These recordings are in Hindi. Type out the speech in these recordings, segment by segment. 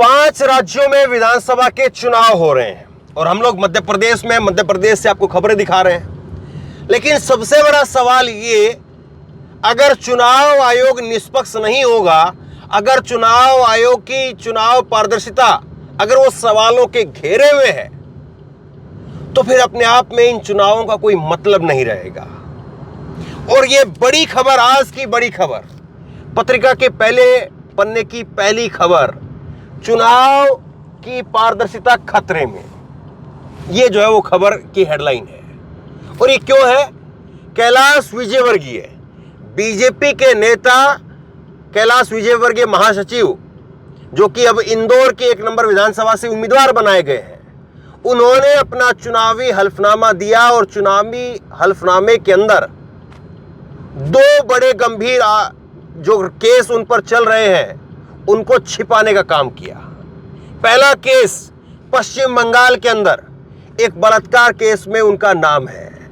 5 राज्यों में विधानसभा के चुनाव हो रहे हैं और हम लोग मध्य प्रदेश में, मध्य प्रदेश से आपको खबरें दिखा रहे हैं। लेकिन सबसे बड़ा सवाल ये, अगर चुनाव आयोग निष्पक्ष नहीं होगा, अगर चुनाव आयोग की चुनाव पारदर्शिता अगर वो सवालों के घेरे में है, तो फिर अपने आप में इन चुनावों का कोई मतलब नहीं रहेगा। और ये बड़ी खबर, आज की बड़ी खबर, पत्रिका के पहले पन्ने की पहली खबर, चुनाव की पारदर्शिता खतरे में, ये जो है वो खबर की हेडलाइन है। और ये क्यों है? कैलाश विजयवर्गीय, बीजेपी के नेता कैलाश विजयवर्गीय महासचिव, जो कि अब इंदौर के 1 नंबर विधानसभा से उम्मीदवार बनाए गए हैं, उन्होंने अपना चुनावी हल्फनामा दिया और चुनावी हल्फनामे के अंदर 2 बड़े गंभीर जो केस उन पर चल रहे हैं उनको छिपाने का काम किया। पहला केस पश्चिम बंगाल के अंदर एक बलात्कार केस में उनका नाम है,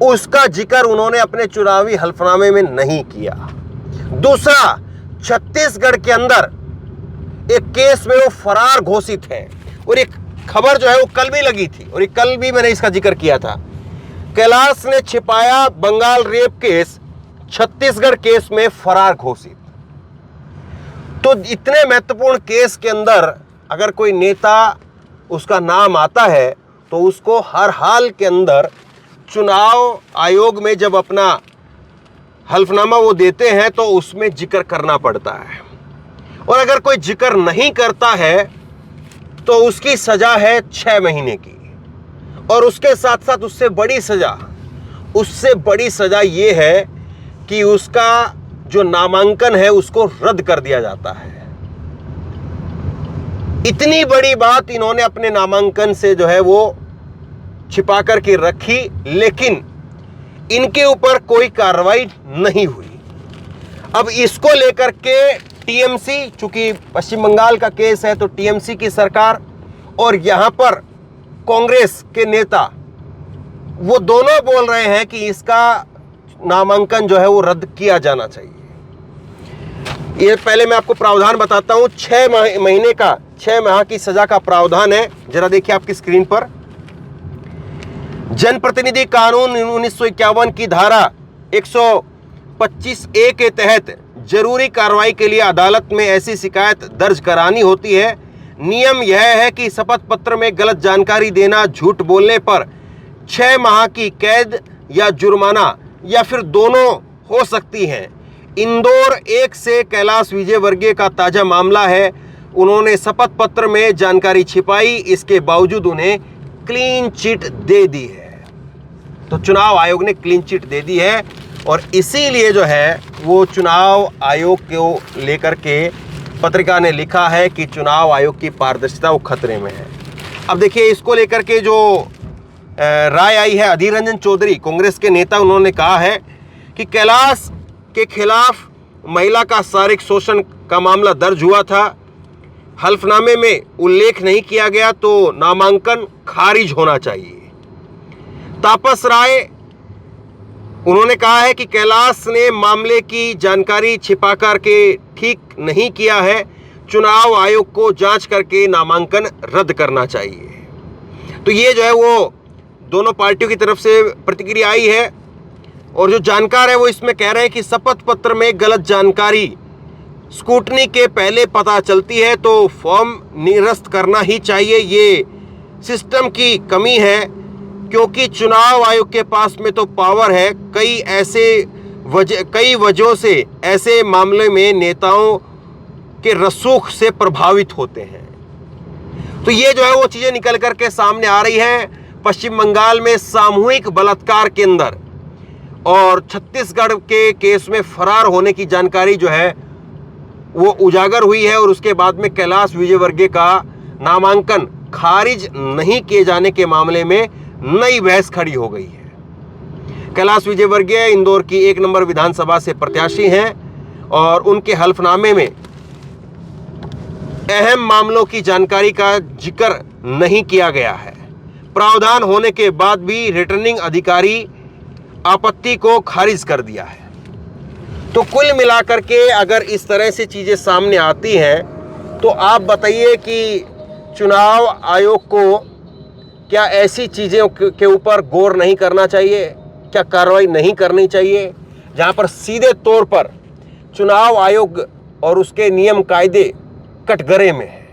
उसका जिक्र उन्होंने अपने चुनावी हल्फनामे में नहीं किया। दूसरा, छत्तीसगढ़ के अंदर एक केस में वो फरार घोषित है और एक खबर जो है वो कल भी लगी थी और कल भी मैंने इसका जिक्र किया था। कैलाश ने छिपाया Bengal rape case, Chhattisgarh case में फरार घोषित। तो इतने महत्वपूर्ण केस के अंदर अगर कोई नेता, उसका नाम आता है, तो उसको हर हाल के अंदर चुनाव आयोग में जब अपना हल्फनामा वो देते हैं तो उसमें जिक्र करना पड़ता है। और अगर कोई जिक्र नहीं करता है तो उसकी सजा है 6 महीने की, और उसके साथ साथ उससे बड़ी सजा ये है कि उसका जो नामांकन है उसको रद्द कर दिया जाता है। इतनी बड़ी बात इन्होंने अपने नामांकन से जो है वो छिपा करके रखी, लेकिन इनके ऊपर कोई कार्रवाई नहीं हुई। अब इसको लेकर के टीएमसी, चूंकि पश्चिम बंगाल का केस है तो टीएमसी की सरकार और यहां पर कांग्रेस के नेता, वो दोनों बोल रहे हैं कि इसका नामांकन जो है वो रद्द किया जाना चाहिए। ये पहले मैं आपको प्रावधान बताता हूं। 6 माह की सजा का प्रावधान है। जरा देखिए आपकी स्क्रीन पर, जनप्रतिनिधि कानून 1951 की धारा 125A के तहत जरूरी कार्रवाई के लिए अदालत में ऐसी शिकायत दर्ज करानी होती है। नियम यह है कि शपथ पत्र में गलत जानकारी देना, झूठ बोलने पर 6 माह की कैद या जुर्माना या फिर दोनों हो सकती हैं। इंदौर 1 से कैलाश विजयवर्गीय का ताजा मामला है। उन्होंने शपथ पत्र में जानकारी छिपाई, इसके बावजूद उन्हें क्लीन चिट दे दी है। तो चुनाव आयोग ने क्लीन चिट दे दी है और इसीलिए जो है वो चुनाव आयोग को लेकर के पत्रिका ने लिखा है कि चुनाव आयोग की पारदर्शिता वो खतरे में है। अब देखिए, इसको लेकर के जो राय आई है, अधीर रंजन चौधरी कांग्रेस के नेता, उन्होंने कहा है कि कैलाश के खिलाफ महिला का शारीरिक शोषण का मामला दर्ज हुआ था, हल्फनामे में उल्लेख नहीं किया गया तो नामांकन खारिज होना चाहिए। तापस राय, उन्होंने कहा है कि कैलाश ने मामले की जानकारी छिपा करके ठीक नहीं किया है, चुनाव आयोग को जांच करके नामांकन रद्द करना चाहिए। तो ये जो है वो दोनों पार्टियों की तरफ से प्रतिक्रिया आई है और जो जानकार है वो इसमें कह रहे हैं कि शपथ पत्र में गलत जानकारी स्क्रूटनी के पहले पता चलती है तो फॉर्म निरस्त करना ही चाहिए। ये सिस्टम की कमी है क्योंकि चुनाव आयोग के पास में तो पावर है, कई वजहों से ऐसे मामले में नेताओं के रसूख से प्रभावित होते हैं। तो ये जो है वो चीज़ें निकल करके सामने आ रही हैं। पश्चिम बंगाल में सामूहिक बलात्कार के अंदर और छत्तीसगढ़ के केस में फरार होने की जानकारी जो है वो उजागर हुई है और उसके बाद में कैलाश विजयवर्गीय का नामांकन खारिज नहीं किए जाने के मामले में नई बहस खड़ी हो गई है। कैलाश विजयवर्गीय इंदौर की 1 नंबर विधानसभा से प्रत्याशी हैं और उनके हल्फनामे में अहम मामलों की जानकारी का जिक्र नहीं किया गया है। प्रावधान होने के बाद भी रिटर्निंग अधिकारी आपत्ति को खारिज कर दिया है। तो कुल मिलाकर के अगर इस तरह से चीज़ें सामने आती हैं तो आप बताइए कि चुनाव आयोग को क्या ऐसी चीज़ों के ऊपर गौर नहीं करना चाहिए, क्या कार्रवाई नहीं करनी चाहिए जहां पर सीधे तौर पर चुनाव आयोग और उसके नियम कायदे कटघरे में है।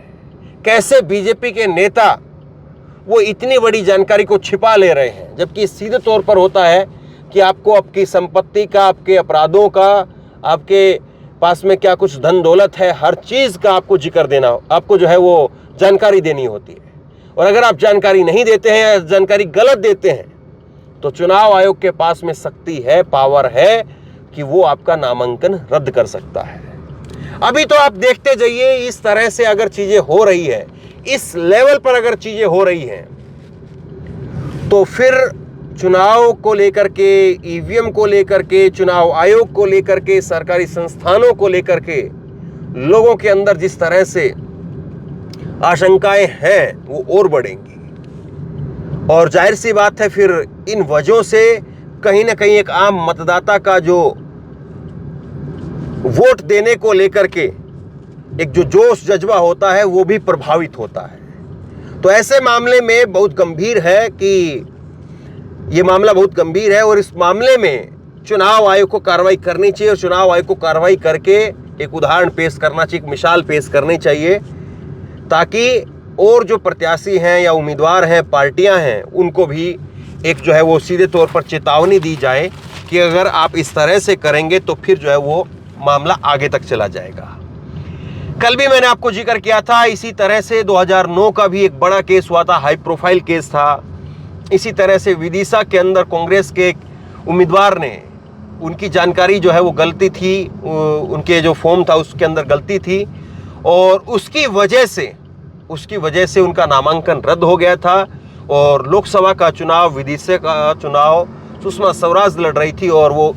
कैसे बीजेपी के नेता वो इतनी बड़ी जानकारी को छिपा ले रहे हैं, जबकि सीधे तौर पर होता है कि आपको आपकी संपत्ति का, आपके अपराधों का, आपके पास में क्या कुछ धन दौलत है, हर चीज़ का आपको जिक्र देना, आपको जो है वो जानकारी देनी होती है। और अगर आप जानकारी नहीं देते हैं या जानकारी गलत देते हैं तो चुनाव आयोग के पास में शक्ति है, पावर है कि वो आपका नामांकन रद्द कर सकता है। अभी तो आप देखते जाइए, इस तरह से अगर चीजें हो रही है, इस लेवल पर अगर चीजें हो रही हैं, तो फिर चुनाव को लेकर के, ईवीएम को लेकर के, चुनाव आयोग को लेकर के, सरकारी संस्थानों को लेकर के लोगों के अंदर जिस तरह से आशंकाएं हैं वो और बढ़ेंगी। और जाहिर सी बात है, फिर इन वजहों से कहीं ना कहीं एक आम मतदाता का जो वोट देने को लेकर के एक जो जोश जज्बा होता है वो भी प्रभावित होता है। तो ऐसे मामले में बहुत गंभीर है कि ये मामला बहुत गंभीर है और इस मामले में चुनाव आयोग को कार्रवाई करनी चाहिए और चुनाव आयोग को कार्रवाई करके एक उदाहरण पेश करना चाहिए, एक मिसाल पेश करनी चाहिए, ताकि और जो प्रत्याशी हैं या उम्मीदवार हैं, पार्टियां हैं, उनको भी एक जो है वो सीधे तौर पर चेतावनी दी जाए कि अगर आप इस तरह से करेंगे तो फिर जो है वो मामला आगे तक चला जाएगा। कल भी मैंने आपको जिक्र किया था, इसी तरह से 2009 का भी एक बड़ा केस हुआ था, हाई प्रोफाइल केस था। इसी तरह से विदिशा के अंदर कांग्रेस के एक उम्मीदवार ने, उनकी जानकारी जो है वो गलती थी, उनके जो फॉर्म था उसके अंदर गलती थी और उसकी वजह से उनका नामांकन रद्द हो गया था और लोकसभा का चुनाव, विदिशा का चुनाव सुषमा स्वराज लड़ रही थी और वो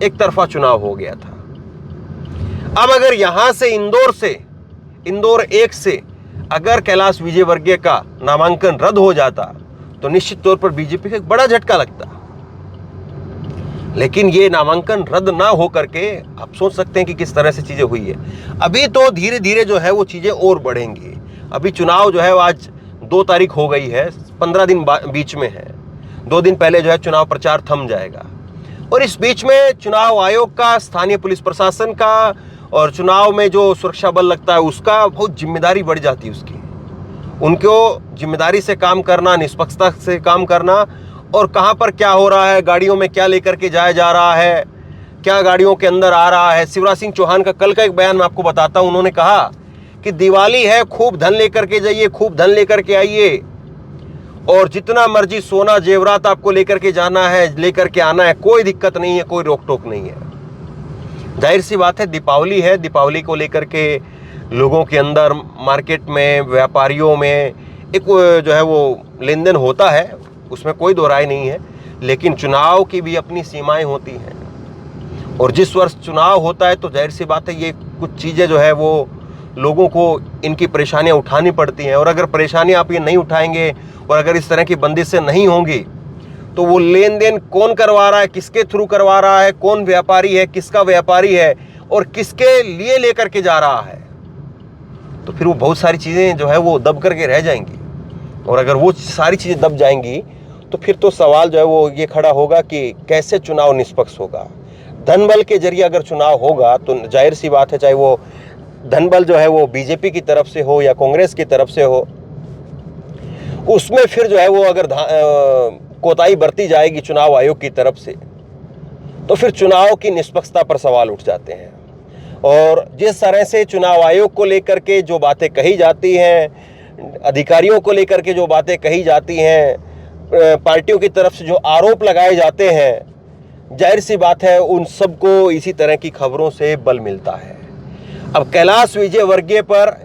एक तरफा चुनाव हो गया था। अब अगर यहां से इंदौर 1 से अगर कैलाश विजयवर्गीय का नामांकन रद्द हो जाता तो निश्चित तौर पर बीजेपी को एक बड़ा झटका लगता। लेकिन ये नामांकन रद्द ना हो करके आप सोच सकते हैं कि किस तरह से चीजें हुई है। अभी तो धीरे धीरे जो है वो चीजें और बढ़ेंगी। अभी चुनाव जो है आज 2 तारीख हो गई है, 15 दिन बीच में है, 2 दिन पहले जो है चुनाव प्रचार थम जाएगा और इस बीच में चुनाव आयोग का, स्थानीय पुलिस प्रशासन का और चुनाव में जो सुरक्षा बल लगता है उसका बहुत जिम्मेदारी बढ़ जाती है। उनको जिम्मेदारी से काम करना, निष्पक्षता से काम करना और कहां पर क्या हो रहा है, गाड़ियों में क्या लेकर के जाया जा रहा है, क्या गाड़ियों के अंदर आ रहा है। शिवराज सिंह चौहान का कल का एक बयान मैं आपको बताता हूं। उन्होंने कहा कि दिवाली है, खूब धन लेकर के जाइए, खूब धन लेकर के आइए और जितना मर्जी सोना जेवरात आपको लेकर के जाना है, लेकर के आना है, कोई दिक्कत नहीं है, कोई रोक टोक नहीं है। जाहिर सी बात है, दीपावली है, दीपावली को लेकर के लोगों के अंदर, मार्केट में, व्यापारियों में एक जो है वो लेन देन होता है, उसमें कोई दो राय नहीं है। लेकिन चुनाव की भी अपनी सीमाएं होती हैं और जिस वर्ष चुनाव होता है तो जाहिर सी बात है ये कुछ चीज़ें जो है वो लोगों को इनकी परेशानियां उठानी पड़ती हैं और अगर परेशानियां आप ये नहीं उठाएंगे और अगर इस तरह की बंदिशें नहीं होंगी तो वो लेन देन कौन करवा रहा है, किसके थ्रू करवा रहा है, कौन व्यापारी है, किसका व्यापारी है और किसके लिए लेकर के जा रहा है, तो फिर वो बहुत सारी चीज़ें जो है वो दब करके रह जाएंगी। और अगर वो सारी चीज़ें दब जाएंगी तो फिर तो सवाल जो है वो ये खड़ा होगा कि कैसे चुनाव निष्पक्ष होगा। धन बल के जरिए अगर चुनाव होगा तो जाहिर सी बात है, चाहे वो धन बल जो है वो बीजेपी की तरफ से हो या कांग्रेस की तरफ से हो, उसमें फिर जो है वो अगर कोताही बरती जाएगी चुनाव आयोग की तरफ से तो फिर चुनाव की निष्पक्षता पर सवाल उठ जाते हैं। और जिस तरह से चुनाव आयोग को लेकर के जो बातें कही जाती हैं, अधिकारियों को लेकर के जो बातें कही जाती हैं, पार्टियों की तरफ से जो आरोप लगाए जाते हैं, जाहिर सी बात है उन सबको इसी तरह की खबरों से बल मिलता है। अब कैलाश विजयवर्गीय पर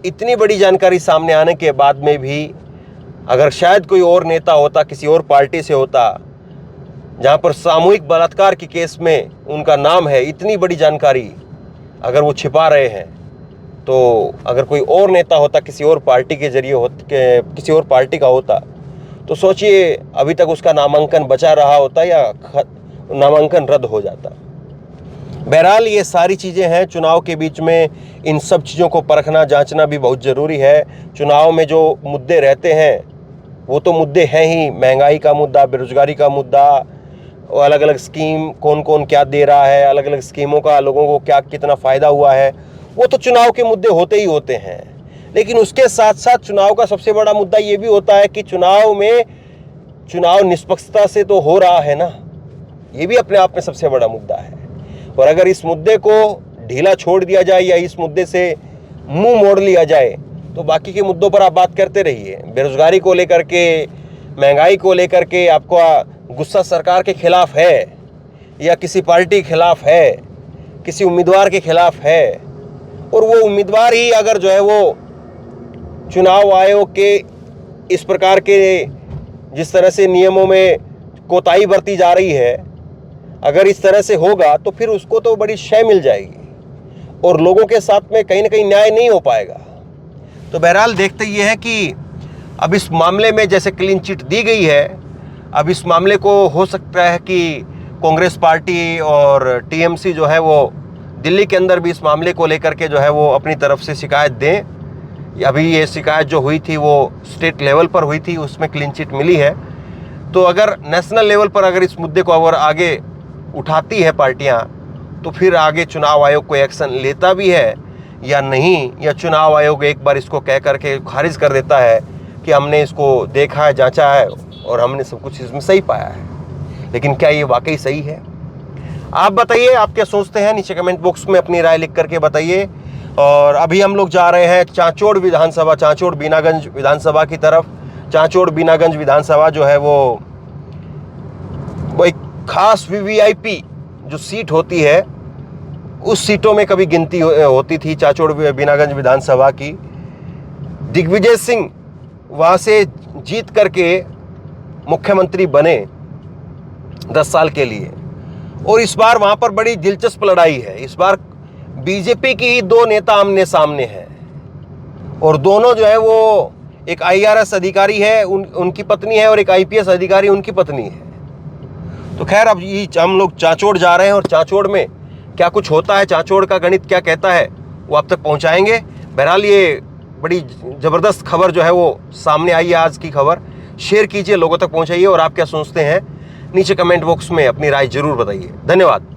इतनी बड़ी जानकारी सामने आने के बाद में भी अगर शायद कोई और नेता होता, किसी और पार्टी से होता, जहां पर सामूहिक बलात्कार के केस में उनका नाम है, इतनी बड़ी जानकारी अगर वो छिपा रहे हैं, तो अगर कोई और नेता होता, किसी और पार्टी के जरिए किसी और पार्टी का होता, तो सोचिए अभी तक उसका नामांकन बचा रहा होता या नामांकन रद्द हो जाता। बहरहाल ये सारी चीज़ें हैं चुनाव के बीच में, इन सब चीज़ों को परखना जांचना भी बहुत ज़रूरी है। चुनाव में जो मुद्दे रहते हैं वो तो मुद्दे हैं ही, महंगाई का मुद्दा, बेरोजगारी का मुद्दा, अलग अलग स्कीम कौन कौन क्या दे रहा है, अलग अलग स्कीमों का लोगों को क्या कितना फ़ायदा हुआ है, वो तो चुनाव के मुद्दे होते ही होते हैं। लेकिन उसके साथ साथ चुनाव का सबसे बड़ा मुद्दा ये भी होता है कि चुनाव निष्पक्षता से तो हो रहा है ना, ये भी अपने आप में सबसे बड़ा मुद्दा है। और अगर इस मुद्दे को ढीला छोड़ दिया जाए या इस मुद्दे से मुंह मोड़ लिया जाए तो बाकी के मुद्दों पर आप बात करते रहिए। बेरोजगारी को लेकर के, महंगाई को लेकर के आपका गुस्सा सरकार के खिलाफ है या किसी पार्टी के खिलाफ है, किसी उम्मीदवार के खिलाफ है, और वो उम्मीदवार ही अगर जो है वो चुनाव आयोग के इस प्रकार के जिस तरह से नियमों में कोताही बरती जा रही है, अगर इस तरह से होगा तो फिर उसको तो बड़ी शय मिल जाएगी और लोगों के साथ में कहीं ना कहीं न्याय नहीं हो पाएगा। तो बहरहाल देखते ये है कि अब इस मामले में जैसे क्लीन चिट दी गई है, अब इस मामले को हो सकता है कि कांग्रेस पार्टी और टीएमसी जो है वो दिल्ली के अंदर भी इस मामले को लेकर के जो है वो अपनी तरफ से शिकायत दें। अभी ये शिकायत जो हुई थी वो स्टेट लेवल पर हुई थी, उसमें क्लीन चिट मिली है। तो अगर नेशनल लेवल पर अगर इस मुद्दे को अगर आगे उठाती है पार्टियां, तो फिर आगे चुनाव आयोग कोई एक्शन लेता भी है या नहीं, या चुनाव आयोग एक बार इसको कह करके खारिज कर देता है कि हमने इसको देखा है, जांचा है और हमने सब कुछ इसमें सही पाया है। लेकिन क्या ये वाकई सही है? आप बताइए, आप क्या सोचते हैं? नीचे कमेंट बॉक्स में अपनी राय लिख करके बताइए। और अभी हम लोग जा रहे हैं चांचौड़ विधानसभा, चांचौड़ बीनागंज विधानसभा की तरफ। चांचौड़ बीनागंज विधानसभा जो है वो एक खास वीवीआईपी जो सीट होती है, उस सीटों में कभी गिनती होती थी चांचौड़ बीनागंज विधानसभा की। दिग्विजय सिंह वहाँ से जीत करके मुख्यमंत्री बने 10 साल के लिए, और इस बार वहाँ पर बड़ी दिलचस्प लड़ाई है। इस बार बीजेपी की ही 2 नेता आमने सामने हैं, और दोनों जो है वो एक आईआरएस अधिकारी है, उनकी पत्नी है, और एक आईपीएस अधिकारी उनकी पत्नी है। तो खैर अब ये हम लोग चांचौड़ जा रहे हैं, और चांचौड़ में क्या कुछ होता है, चांचौड़ का गणित क्या कहता है, वो आप तक पहुंचाएंगे। बहरहाल ये बड़ी ज़बरदस्त खबर जो है वो सामने आई है, आज की खबर। शेयर कीजिए, लोगों तक पहुंचाइए, और आप क्या सोचते हैं नीचे कमेंट बॉक्स में अपनी राय जरूर बताइए। धन्यवाद।